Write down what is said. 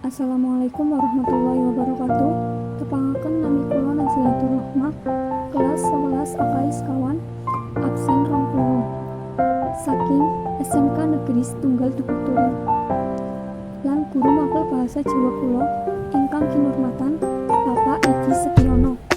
Assalamualaikum warahmatullahi wabarakatuh. Tepangaken nami kula Nazilatul Rahmah, kelas 11 AKI sekawan, absen 20. Saking SMK Negeri Setunggal Dukuturi. Lan guru mapel bahasa Jawa kula ingkang kinurmatan Bapak Edi Setiono.